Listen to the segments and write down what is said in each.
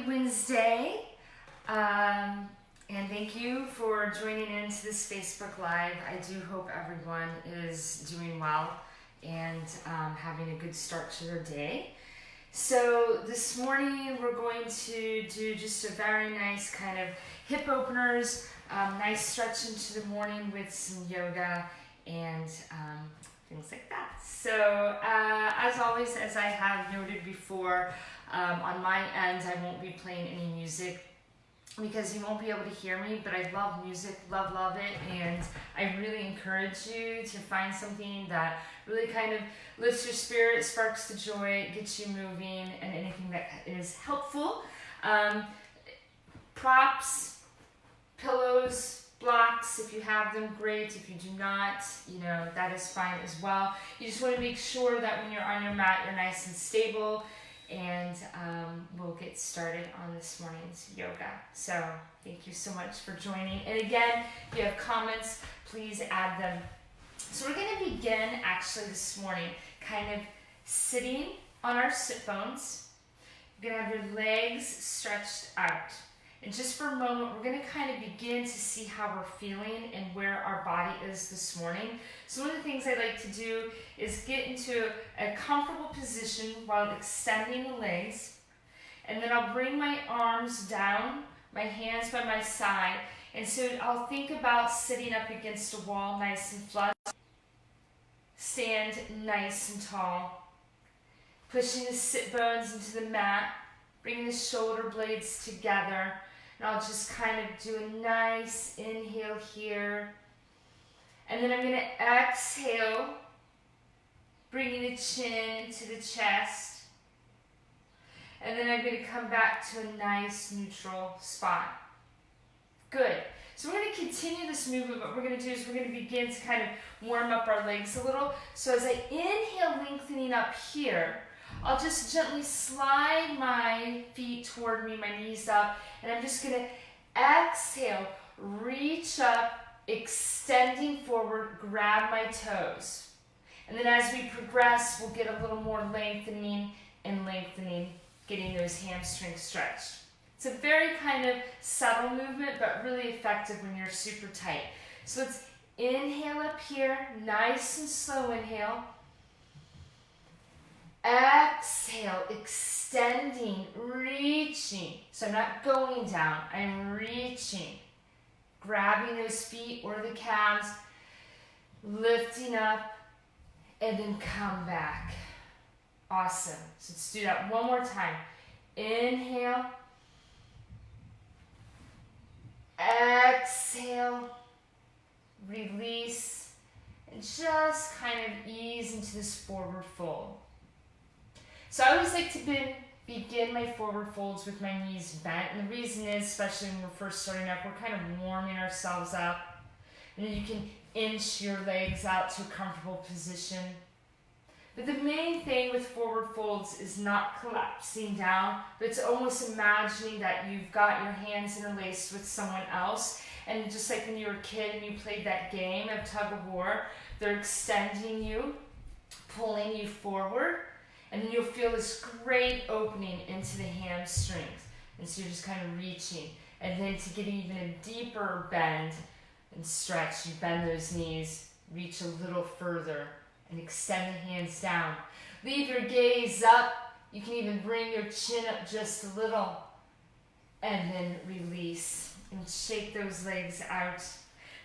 Wednesday, and thank you for joining into this Facebook Live. I do hope everyone is doing well and having a good start to their day. So this morning we're going to do just a very nice kind of hip openers, nice stretch into the morning with some yoga and things like that. So as always, as I have noted before, on my end I won't be playing any music because you won't be able to hear me, but I love music, love it, and I really encourage you to find something that really kind of lifts your spirit, sparks the joy, gets you moving, and anything that is helpful. Props, pillows, blocks, if you have them, great. If you do not, that is fine as well. You just want to make sure that when you're on your mat, you're nice and stable. And we'll get started on this morning's yoga. So thank you so much for joining. And again, if you have comments, please add them. So we're going to begin actually this morning kind of sitting on our sit bones. You're going to have your legs stretched out. And just for a moment, we're going to kind of begin to see how we're feeling and where our body is this morning. So one of the things I like to do is get into a comfortable position while extending the legs. And then I'll bring my arms down, my hands by my side. And so I'll think about sitting up against a wall nice and flush. Stand nice and tall. Pushing the sit bones into the mat. Bringing the shoulder blades together. And I'll just kind of do a nice inhale here. And then I'm going to exhale, bringing the chin to the chest. And then I'm going to come back to a nice neutral spot. Good. So we're going to continue this movement. What we're going to do is we're going to begin to kind of warm up our legs a little. So as I inhale, lengthening up here, I'll just gently slide my feet toward me, my knees up, and I'm just going to exhale, reach up, extending forward, grab my toes. And then as we progress, we'll get a little more lengthening and lengthening, getting those hamstrings stretched. It's a very kind of subtle movement, but really effective when you're super tight. So let's inhale up here, nice and slow inhale. Exhale, extending, reaching. So I'm not going down, I'm reaching. Grabbing those feet or the calves, lifting up, and then come back. Awesome. So let's do that one more time. Inhale. Exhale. Release. And just kind of ease into this forward fold. So I always like to begin my forward folds with my knees bent. And the reason is, especially when we're first starting up, we're kind of warming ourselves up. And then you can inch your legs out to a comfortable position. But the main thing with forward folds is not collapsing down, but it's almost imagining that you've got your hands interlaced with someone else. And just like when you were a kid and you played that game of tug of war, they're extending you, pulling you forward. And then you'll feel this great opening into the hamstrings. And so you're just kind of reaching. And then to get even a deeper bend and stretch, you bend those knees, reach a little further, and extend the hands down. Leave your gaze up. You can even bring your chin up just a little. And then release. And shake those legs out.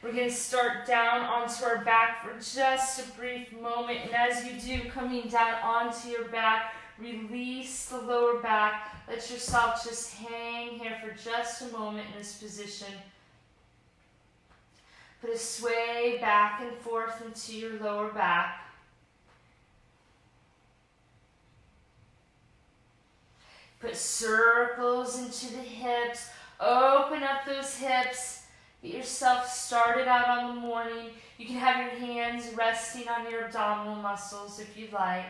We're going to start down onto our back for just a brief moment. And as you do, coming down onto your back, release the lower back. Let yourself just hang here for just a moment in this position. Put a sway back and forth into your lower back. Put circles into the hips. Open up those hips. Get yourself started out on the morning. You can have your hands resting on your abdominal muscles if you'd like.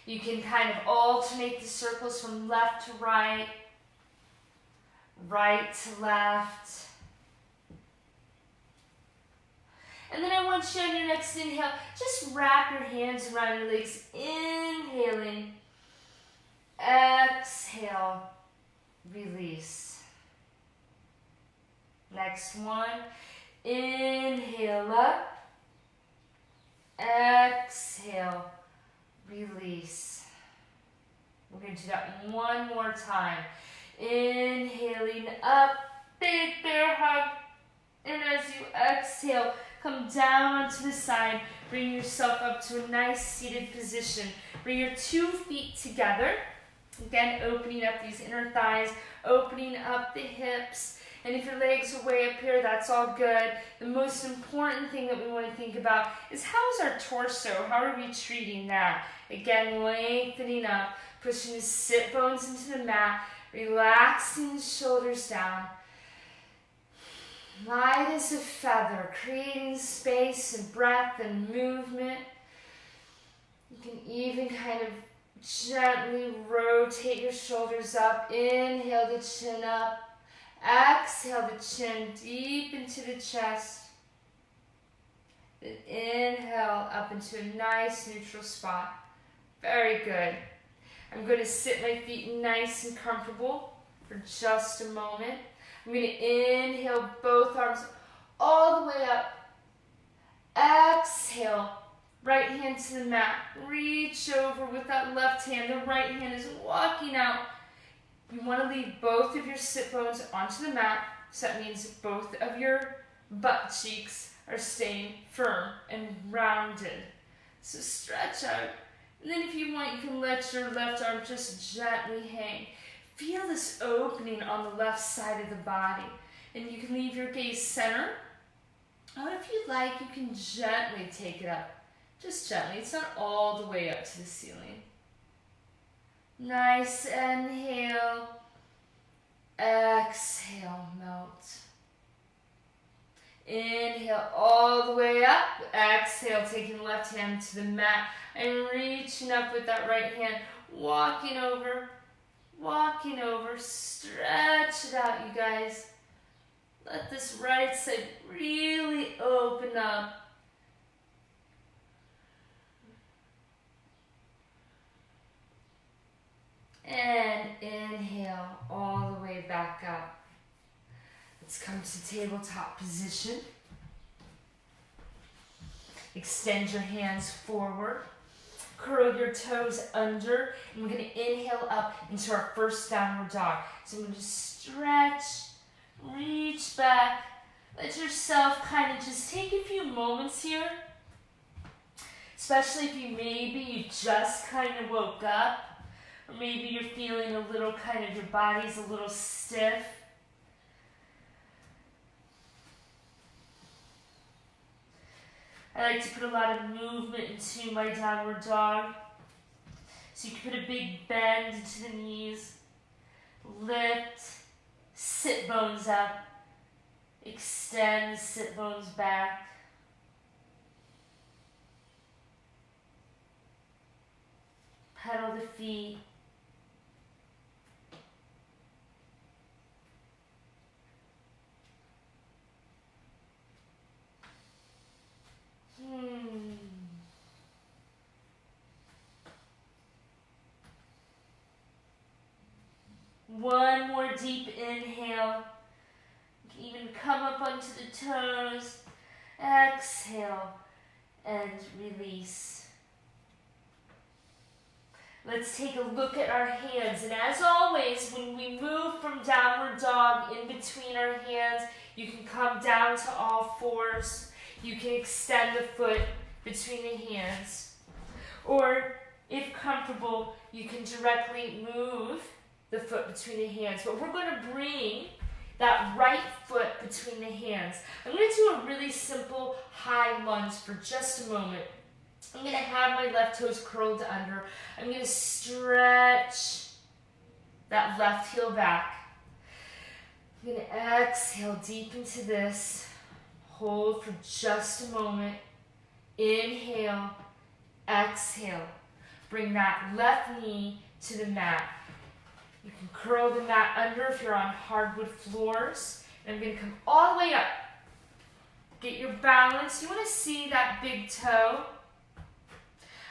You can kind of alternate the circles from left to right, right to left. And then I want you on your next inhale, just wrap your hands around your legs. Inhaling. Exhale. Release. Next one. Inhale up. Exhale. Release. We're going to do that one more time. Inhaling up. Big bear hug. And as you exhale, come down onto the side. Bring yourself up to a nice seated position. Bring your 2 feet together. Again, opening up these inner thighs, opening up the hips. And if your legs are way up here, that's all good. The most important thing that we want to think about is how's our torso? How are we treating that? Again, lengthening up, pushing the sit bones into the mat, relaxing the shoulders down. Light as a feather, creating space and breath and movement. You can even kind of gently rotate your shoulders up. Inhale the chin up. Exhale the chin deep into the chest. Then inhale up into a nice neutral spot. Very good. I'm going to sit my feet nice and comfortable for just a moment. I'm going to inhale both arms all the way up. Exhale. Right hand to the mat. Reach over with that left hand. The right hand is walking out. You want to leave both of your sit bones onto the mat. So that means both of your butt cheeks are staying firm and rounded. So stretch out. And then if you want, you can let your left arm just gently hang. Feel this opening on the left side of the body. And you can leave your gaze center. Or if you like, you can gently take it up. Just gently. It's not all the way up to the ceiling. Nice inhale. Exhale, melt. Inhale all the way up. Exhale, taking the left hand to the mat and reaching up with that right hand. Walking over. Walking over. Stretch it out, you guys. Let this right side really open up. And inhale all the way back up. Let's come to tabletop position. Extend your hands forward. Curl your toes under. And we're going to inhale up into our first downward dog. So I'm going to stretch, reach back. Let yourself kind of just take a few moments here. Especially if you just kind of woke up. Or maybe you're feeling a little your body's a little stiff. I like to put a lot of movement into my downward dog. So you can put a big bend into the knees. Lift, sit bones up. Extend, sit bones back. Pedal the feet. One more deep inhale. You can even come up onto the toes. Exhale and release. Let's take a look at our hands. And as always, when we move from downward dog in between our hands, you can come down to all fours. You can extend the foot between the hands. Or, if comfortable, you can directly move the foot between the hands. But we're going to bring that right foot between the hands. I'm going to do a really simple high lunge for just a moment. I'm going to have my left toes curled under. I'm going to stretch that left heel back. I'm going to exhale deep into this. Hold for just a moment. Inhale, exhale. Bring that left knee to the mat. You can curl the mat under if you're on hardwood floors. And I'm going to come all the way up. Get your balance. You want to see that big toe.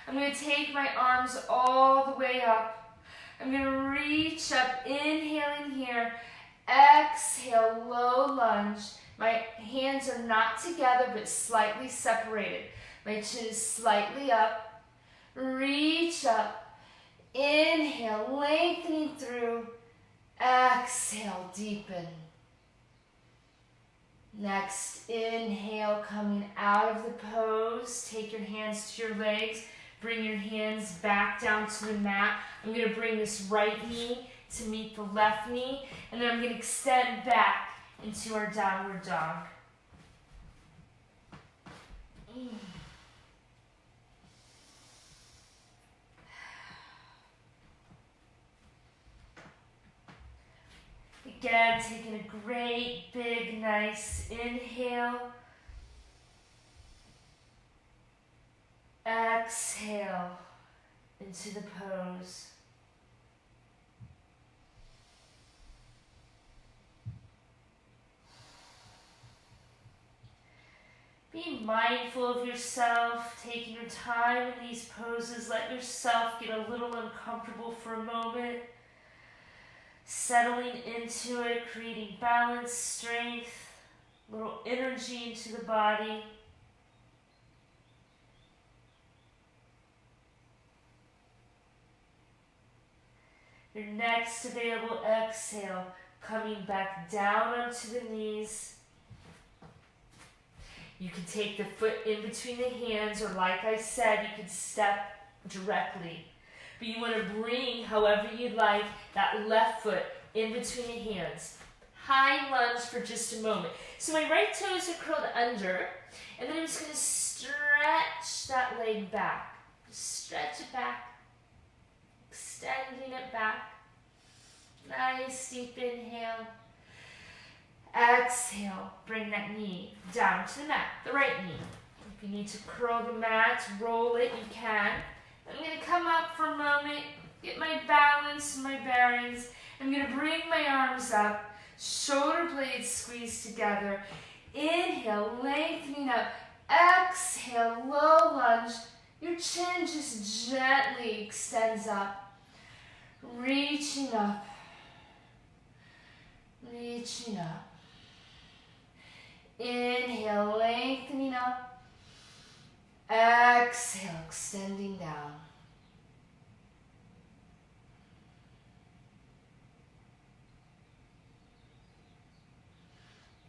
I'm going to take my arms all the way up. I'm going to reach up, inhaling here. Exhale, low lunge. My hands are not together but slightly separated. My chin is slightly up. Reach up. Inhale, lengthening through. Exhale, deepen. Next, inhale, coming out of the pose. Take your hands to your legs. Bring your hands back down to the mat. I'm going to bring this right knee to meet the left knee. And then I'm going to extend back into our downward dog. Again, taking a great, big, nice inhale. Exhale into the pose. Be mindful of yourself, taking your time in these poses. Let yourself get a little uncomfortable for a moment. Settling into it, creating balance, strength, a little energy into the body. Your next available exhale, coming back down onto the knees. You can take the foot in between the hands, or like I said, you can step directly. But you want to bring, however you'd like, that left foot in between the hands. High lunge for just a moment. So my right toes are curled under, and then I'm just going to stretch that leg back. Stretch it back. Extending it back. Nice deep inhale. Exhale. Bring that knee down to the mat, the right knee. If you need to curl the mat, roll it, you can. I'm going to come up for a moment, get my balance, my bearings. I'm going to bring my arms up, shoulder blades squeeze together. Inhale, lengthening up. Exhale, low lunge. Your chin just gently extends up. Reaching up. Reaching up. Inhale, lengthening up. Exhale, extending down.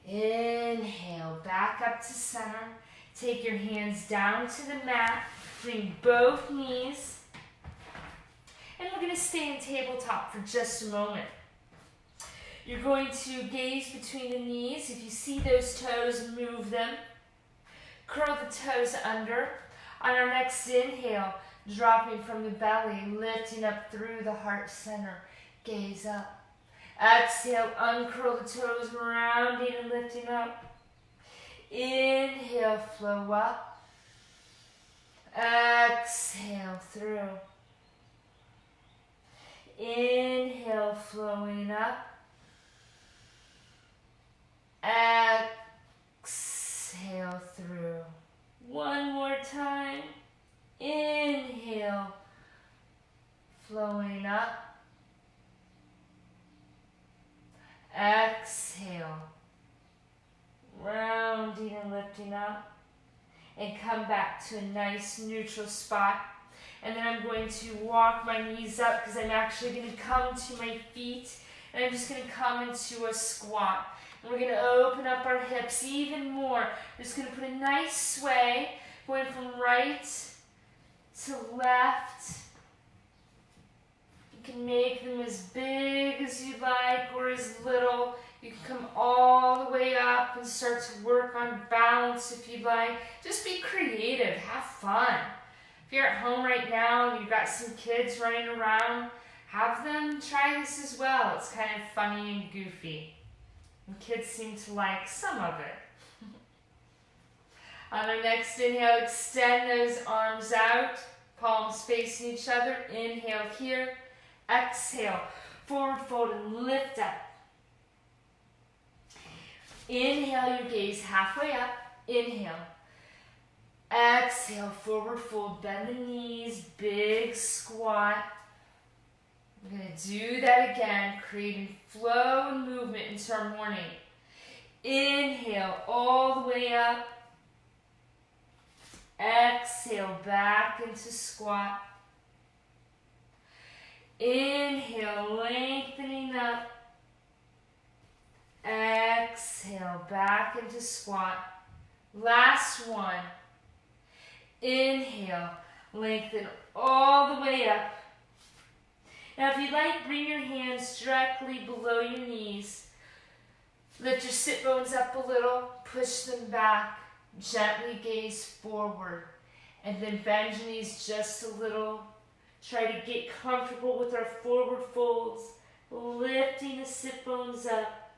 Inhale, back up to center. Take your hands down to the mat. Bring both knees. And we're going to stay in tabletop for just a moment. You're going to gaze between the knees. If you see those toes, move them. Curl the toes under. On our next inhale, dropping from the belly, lifting up through the heart center. Gaze up. Exhale, uncurl the toes, rounding and lifting up. Inhale, flow up. Exhale, through. Inhale, flowing up. Exhale, through. One more time. Inhale, flowing up. Exhale, rounding and lifting up, and come back to a nice neutral spot. And then I'm going to walk my knees up because I'm actually going to come to my feet, and I'm just going to come into a squat. And we're going to open up our hips even more. We're just going to put a nice sway, going from right to left. You can make them as big as you like or as little. You can come all the way up and start to work on balance if you'd like. Just be creative, have fun. If you're at home right now and you've got some kids running around, have them try this as well. It's kind of funny and goofy. And kids seem to like some of it. On our next inhale, extend those arms out, palms facing each other. Inhale here. Exhale, forward fold and lift up. Inhale, your gaze halfway up. Inhale. Exhale, forward fold, bend the knees, big squat. We're going to do that again, creating flow and movement into our morning. Inhale, all the way up. Exhale, back into squat. Inhale, lengthening up. Exhale, back into squat. Last one. Inhale, lengthen all the way up. Now if you'd like, bring your hands directly below your knees. Lift your sit bones up a little, push them back, gently gaze forward, and then bend your knees just a little. Try to get comfortable with our forward folds, lifting the sit bones up.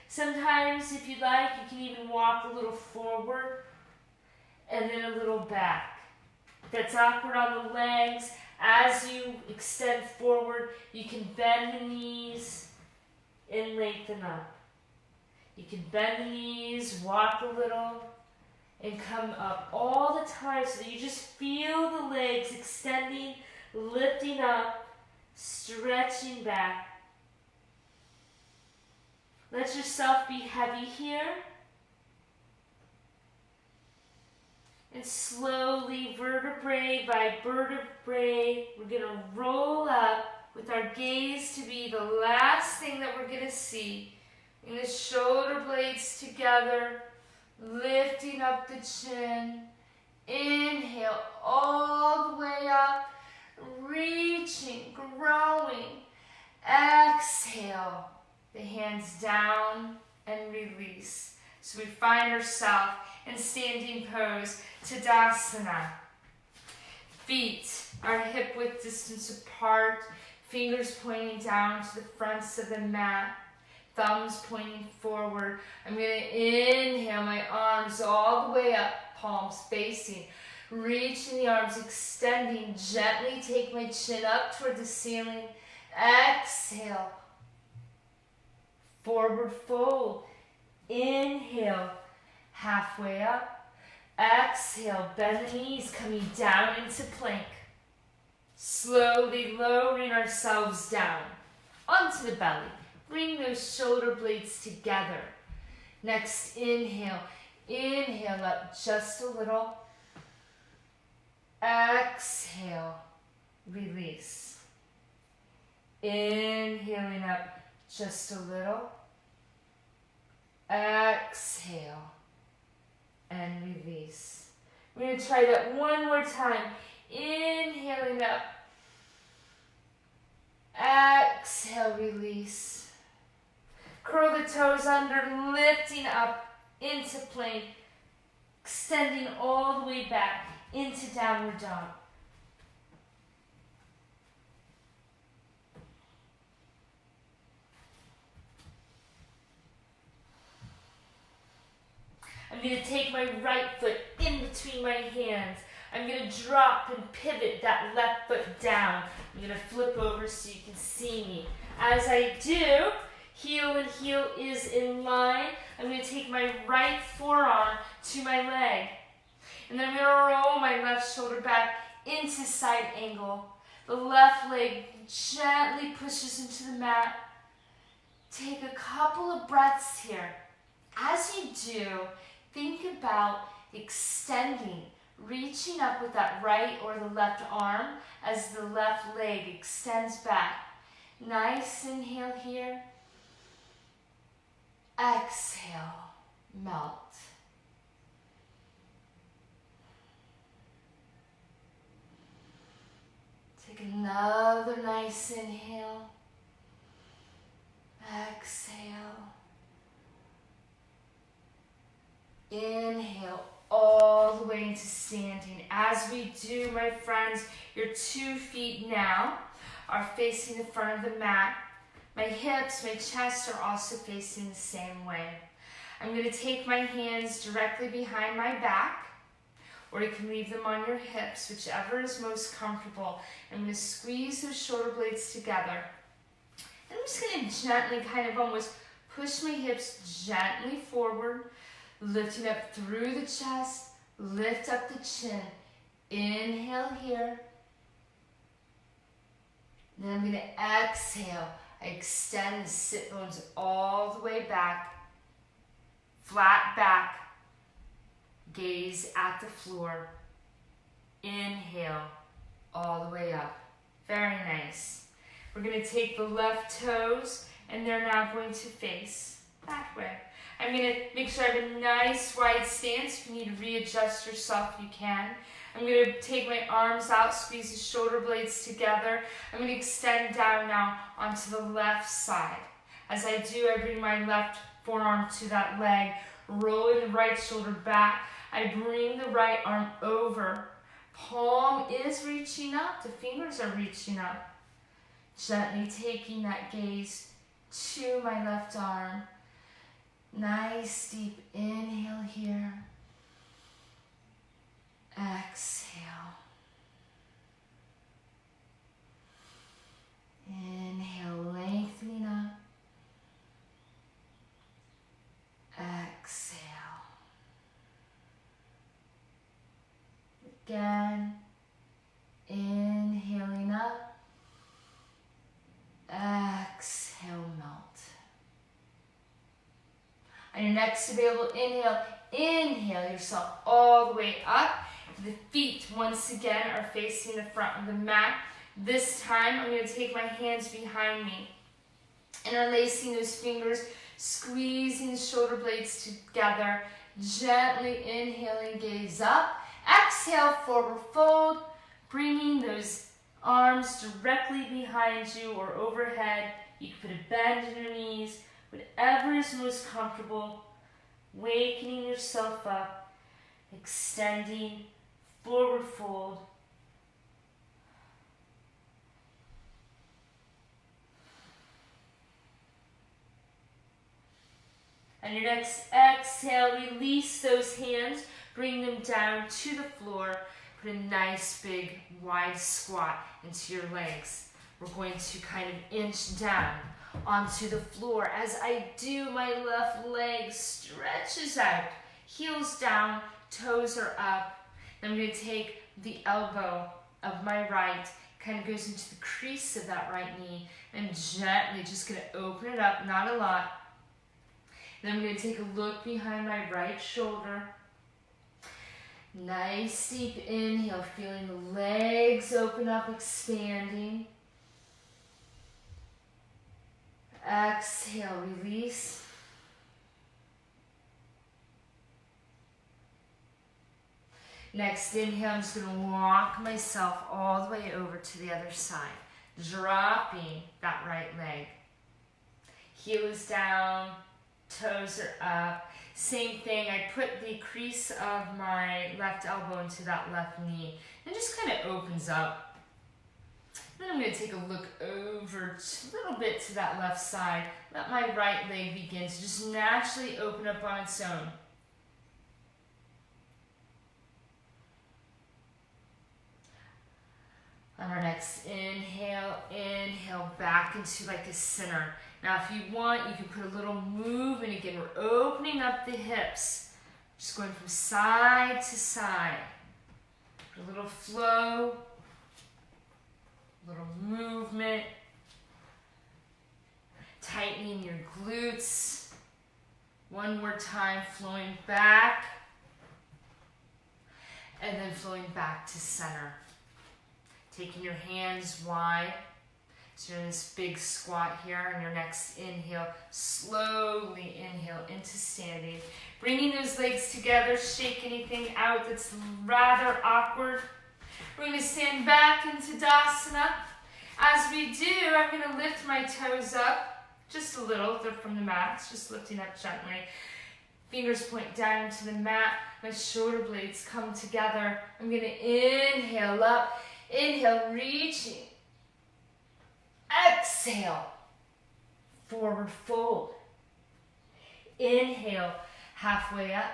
Sometimes, if you'd like, you can even walk a little forward and then a little back. If that's awkward on the legs, as you extend forward, you can bend the knees and lengthen up. You can bend the knees, walk a little, and come up all the time so that you just feel the legs extending, lifting up, stretching back. Let yourself be heavy here. And slowly, vertebrae by vertebrae, we're going to roll up with our gaze to be the last thing that we're going to see. Bring the shoulder blades together, lifting up the chin. Inhale all the way up, reaching, growing. Exhale, the hands down and release. So we find ourselves in standing pose, Tadasana. Feet are hip width distance apart, fingers pointing down to the fronts of the mat, thumbs pointing forward. I'm going to inhale my arms all the way up, palms facing. Reaching the arms, extending, gently take my chin up toward the ceiling. Exhale, forward fold. Inhale, halfway up. Exhale, bend the knees, coming down into plank. Slowly lowering ourselves down onto the belly. Bring those shoulder blades together. Next, inhale. Inhale up just a little. Exhale, release. Inhaling up just a little. Exhale and release. We're going to try that one more time. Inhaling up. Exhale, release. Curl the toes under, lifting up into plank, extending all the way back into downward dog. I'm going to take my right foot in between my hands. I'm going to drop and pivot that left foot down. I'm going to flip over so you can see me. As I do, heel and heel is in line. I'm going to take my right forearm to my leg. And then I'm going to roll my left shoulder back into side angle. The left leg gently pushes into the mat. Take a couple of breaths here. As you do, think about extending, reaching up with that right or the left arm as the left leg extends back. Nice inhale here. Exhale, melt. Take another nice inhale. Exhale. Inhale all the way into standing. As we do, my friends, your 2 feet now are facing the front of the mat. My hips, my chest are also facing the same way. I'm going to take my hands directly behind my back, or you can leave them on your hips, whichever is most comfortable. I'm going to squeeze those shoulder blades together. And I'm just going to gently kind of almost push my hips gently forward, lifting up through the chest, lift up the chin. Inhale here. Then I'm going to exhale. I extend the sit bones all the way back, flat back, gaze at the floor. Inhale, all the way up. Very nice. We're going to take the left toes and they're now going to face that way. I'm going to make sure I have a nice wide stance. If you need to readjust yourself, you can. I'm going to take my arms out, squeeze the shoulder blades together. I'm going to extend down now onto the left side. As I do, I bring my left forearm to that leg, rolling the right shoulder back. I bring the right arm over. Palm is reaching up. The fingers are reaching up. Gently taking that gaze to my left arm. Nice deep inhale here. Exhale. Inhale, lengthening up. Exhale. Again, inhaling up. Exhale, melt. On your next available inhale, inhale yourself all the way up. The feet, once again, are facing the front of the mat. This time, I'm going to take my hands behind me. Interlacing those fingers, squeezing the shoulder blades together. Gently inhaling, gaze up. Exhale, forward fold. Bringing those arms directly behind you or overhead. You can put a bend in your knees. Whatever is most comfortable. Wakening yourself up. Extending. Forward fold. On your next exhale, release those hands. Bring them down to the floor. Put a nice big wide squat into your legs. We're going to kind of inch down onto the floor. As I do, my left leg stretches out. Heels down, toes are up. I'm going to take the elbow of my right, kind of goes into the crease of that right knee, and gently just going to open it up, not a lot. Then I'm going to take a look behind my right shoulder. Nice deep inhale, feeling the legs open up, expanding. Exhale, release. Next inhale, I'm just going to walk myself all the way over to the other side, dropping that right leg. Heel is down, toes are up. Same thing, I put the crease of my left elbow into that left knee. It just kind of opens up. Then I'm going to take a look over a little bit to that left side. Let my right leg begin to just naturally open up on its own. On our next inhale, inhale back into like a center. Now if you want, you can put a little movement again. We're opening up the hips. Just going from side to side. A little flow, a little movement. Tightening your glutes. One more time, flowing back. And then flowing back to center. Taking your hands wide. So you're in this big squat here. On your next inhale, slowly inhale into standing. Bringing those legs together, shake anything out that's rather awkward. We're going to stand back into Tadasana. As we do, I'm going to lift my toes up just a little. They're from the mat, it's just lifting up gently. Fingers point down to the mat. My shoulder blades come together. I'm going to inhale up. Inhale, reaching. Exhale, forward fold. Inhale, halfway up.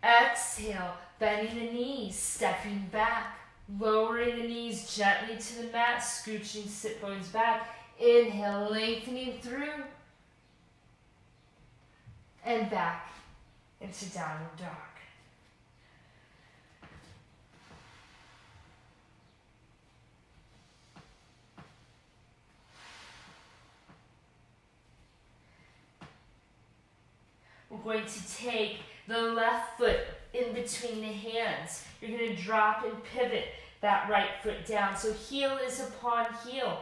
Exhale, bending the knees, stepping back. Lowering the knees gently to the mat, scooching sit bones back. Inhale, lengthening through. And back. into downward dog. We're going to take the left foot in between the hands. You're going to drop and pivot that right foot down. So heel is upon heel.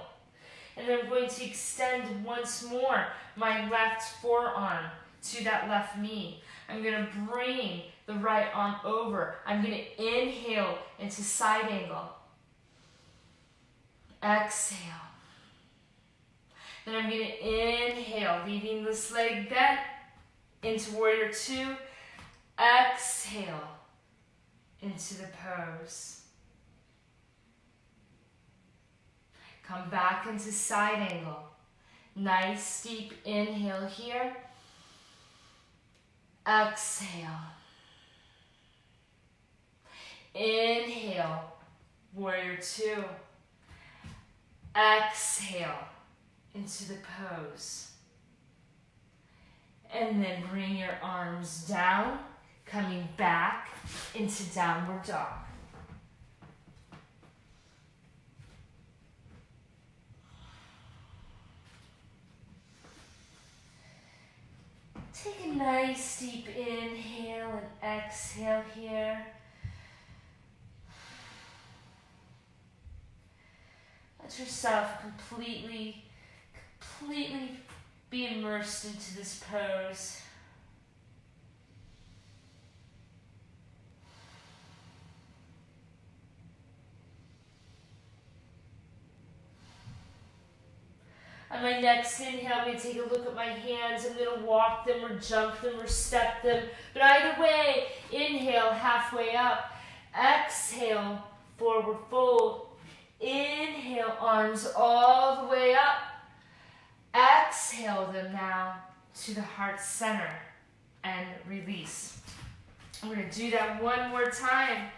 And then I'm going to extend once more my left forearm to that left knee. I'm going to bring the right arm over. I'm going to inhale into side angle. Exhale. Then I'm going to inhale, leaving this leg bent into warrior two. Exhale into the pose. Come back into side angle. Nice steep inhale here. Exhale. Inhale, warrior two. Exhale into the pose. And then bring your arms down, coming back into downward dog. Take a nice deep inhale and exhale here. Let yourself completely be immersed into this pose. On my next inhale, I'm going to take a look at my hands. I'm going to walk them or jump them or step them. But either way, inhale halfway up. Exhale, forward fold. Inhale, arms all the way up. Exhale them now to the heart center and release. I'm going to do that one more time.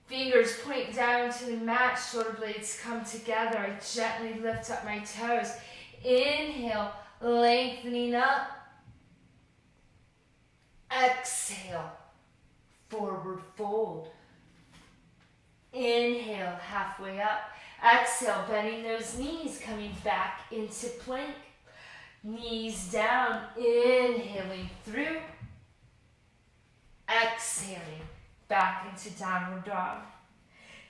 Fingers point down to the mat, shoulder blades come together. I gently lift up my toes. Inhale, lengthening up. Exhale, forward fold. Inhale, halfway up. Exhale, bending those knees, coming back into plank. Knees down, inhaling through. Exhaling, back into downward dog.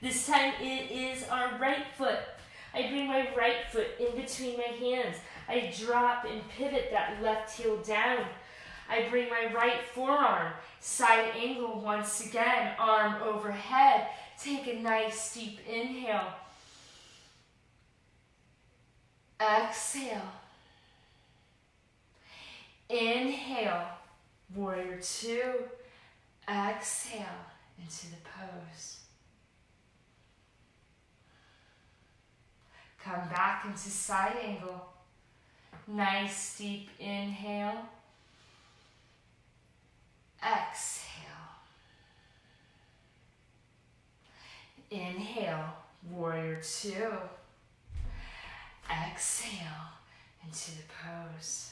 This time it is our right foot. I bring my right foot in between my hands. I drop and pivot that left heel down. I bring my right forearm, side angle once again, arm overhead. Take a nice deep inhale. Exhale. Inhale, warrior two. Exhale into the pose. Come back into side angle. Nice deep inhale. Exhale. Inhale, warrior two. Exhale into the pose.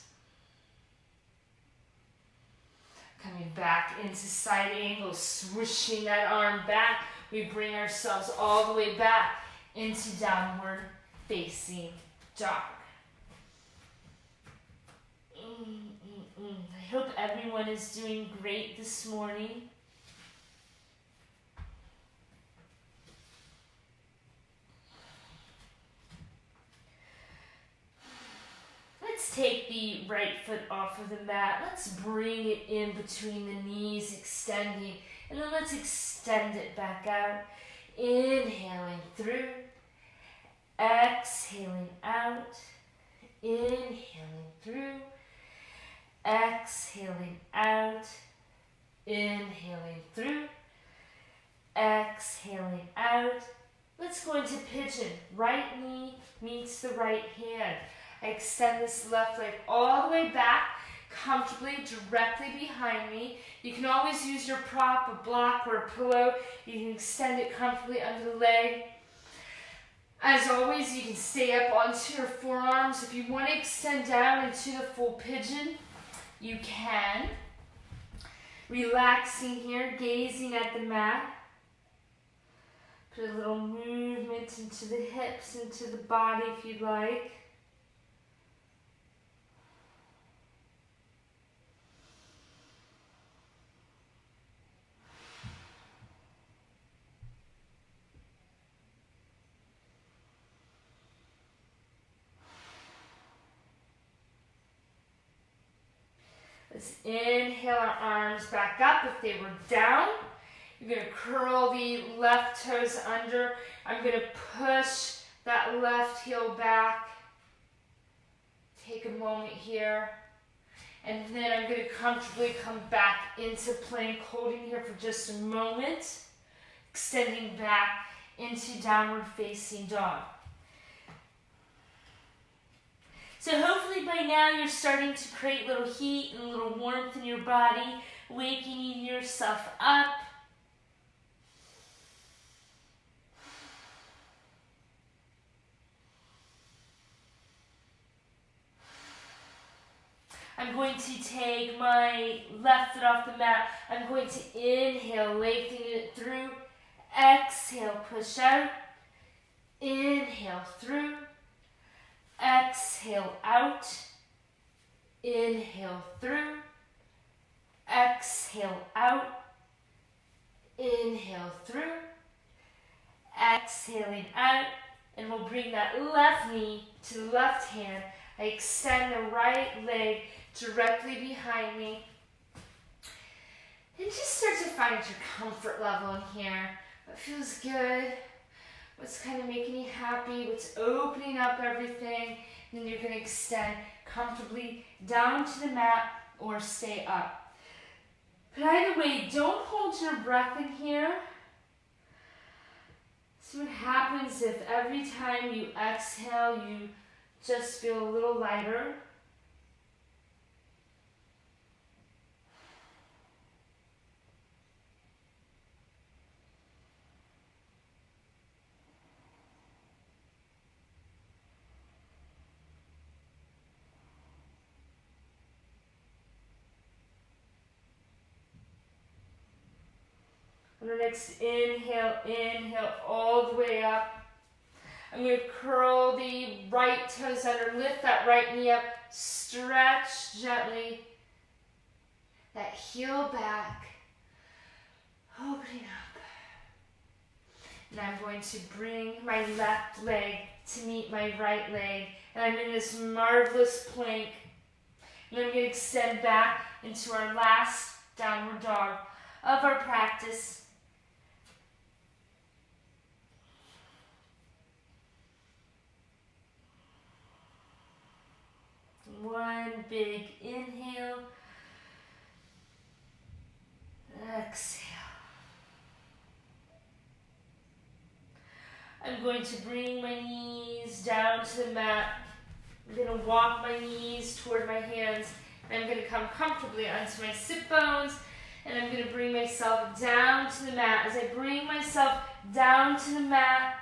Coming back into side angle, swishing that arm back. We bring ourselves all the way back into downward facing dog. I hope everyone is doing great this morning. Let's take the right foot off of the mat. Let's bring it in between the knees, extending. And then let's extend it back out. Inhaling through. Exhaling out. Inhaling through. Exhaling out. Inhaling through. Exhaling out. Let's go into pigeon. Right knee meets the right hand. I extend this left leg all the way back, comfortably, directly behind me. You can always use your prop, a block, or a pillow. You can extend it comfortably under the leg. As always, you can stay up onto your forearms. If you want to extend down into the full pigeon, you can. Relaxing here, gazing at the mat. Put a little movement into the hips, into the body if you'd like. Let's inhale our arms back up if they were down. You're going to curl the left toes under. I'm going to push that left heel back. Take a moment here. And then I'm going to comfortably come back into plank, holding here for just a moment. Extending back into downward facing dog. So hopefully by now you're starting to create a little heat and a little warmth in your body, waking yourself up. I'm going to take my left foot off the mat. I'm going to inhale, lengthening it through. Exhale, push out. Inhale through. Exhale out. Inhale through. Exhale out. Inhale through. Exhaling out. And we'll bring that left knee to the left hand. I extend the right leg directly behind me. And just start to find your comfort level in here. What feels good? What's kind of making you happy? What's opening up everything? And then you're going to extend comfortably down to the mat or stay up. But either way, don't hold your breath in here. See what happens if every time you exhale, you just feel a little lighter. On the next inhale, inhale all the way up. I'm going to curl the right toes under, lift that right knee up, stretch gently. That heel back, opening up. And I'm going to bring my left leg to meet my right leg. And I'm in this marvelous plank. And I'm going to extend back into our last downward dog of our practice. One big inhale. Exhale. I'm going to bring my knees down to the mat. I'm going to walk my knees toward my hands. I'm going to come comfortably onto my sit bones. And I'm going to bring myself down to the mat. As I bring myself down to the mat,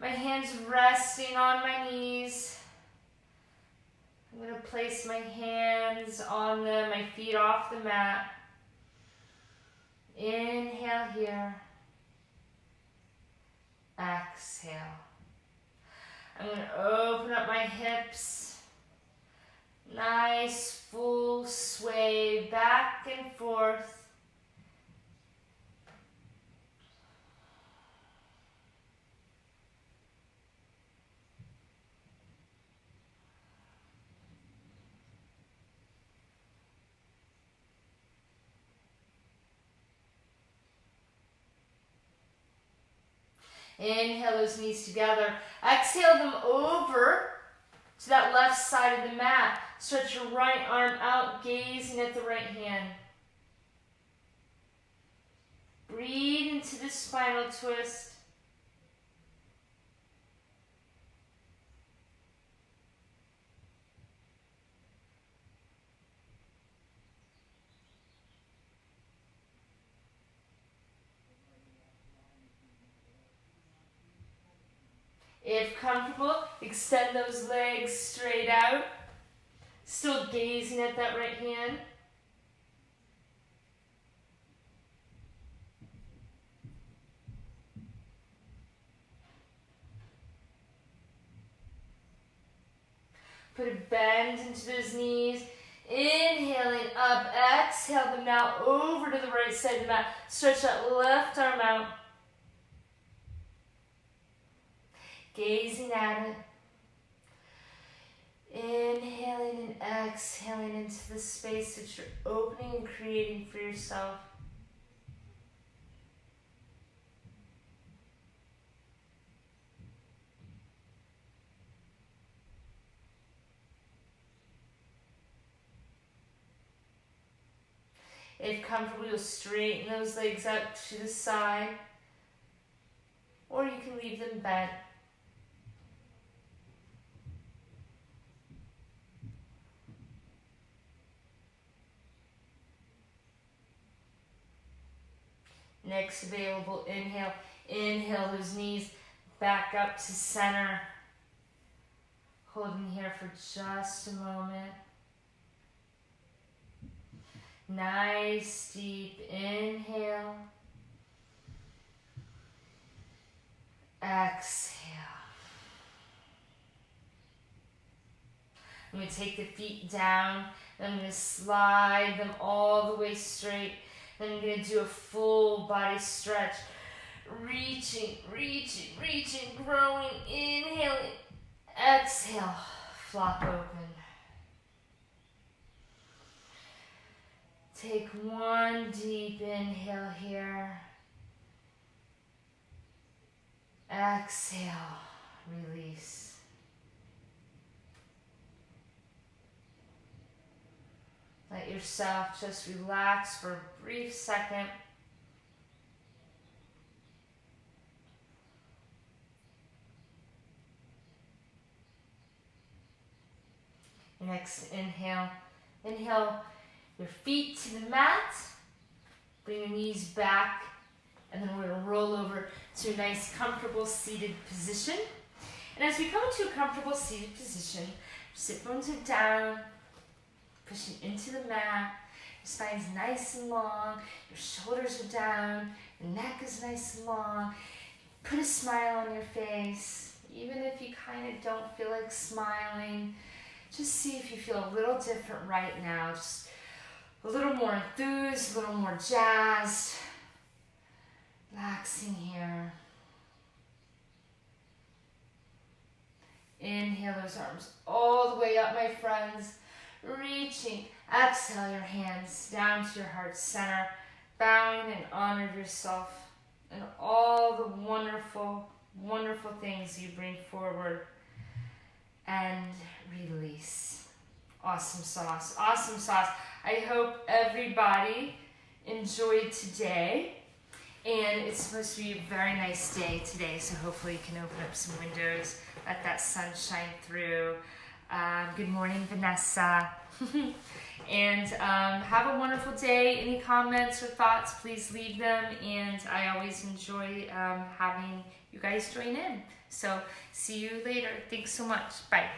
my hands resting on my knees. I'm going to place my hands on them, my feet off the mat. Inhale here. Exhale. I'm going to open up my hips. Nice full sway back and forth. Inhale those knees together. Exhale them over to that left side of the mat. Stretch your right arm out, gazing at the right hand. Breathe into the spinal twist. If comfortable, extend those legs straight out. Still gazing at that right hand. Put a bend into those knees. Inhaling up, exhale them now over to the right side of the mat. Stretch that left arm out. Gazing at it. Inhaling and exhaling into the space that you're opening and creating for yourself. If comfortable, you'll straighten those legs out to the side, or you can leave them bent. Next available inhale, inhale those knees back up to center. Holding here for just a moment. Nice deep inhale. Exhale. I'm going to take the feet down. And I'm going to slide them all the way straight. Then I'm going to do a full body stretch. Reaching, reaching, reaching, growing, inhaling. Exhale, flop open. Take one deep inhale here. Exhale, release. Let yourself just relax for a brief second. Next inhale. Inhale your feet to the mat. Bring your knees back. And then we're going to roll over to a nice comfortable seated position. And as we come into a comfortable seated position, sit bones are down, pushing into the mat. Your spine's nice and long. Your shoulders are down. Your neck is nice and long. Put a smile on your face. Even if you kind of don't feel like smiling, just see if you feel a little different right now. Just a little more enthused, a little more jazzed. Relaxing here. Inhale those arms all the way up, my friends. Reaching. Exhale your hands down to your heart center. Bowing in honor of yourself and all the wonderful, wonderful things you bring forward. And release. Awesome sauce. Awesome sauce. I hope everybody enjoyed today. And it's supposed to be a very nice day today, so hopefully you can open up some windows, let that sun shine through. Good morning, Vanessa. And have a wonderful day. Any comments or thoughts, please leave them. And I always enjoy having you guys join in. So see you later. Thanks so much. Bye.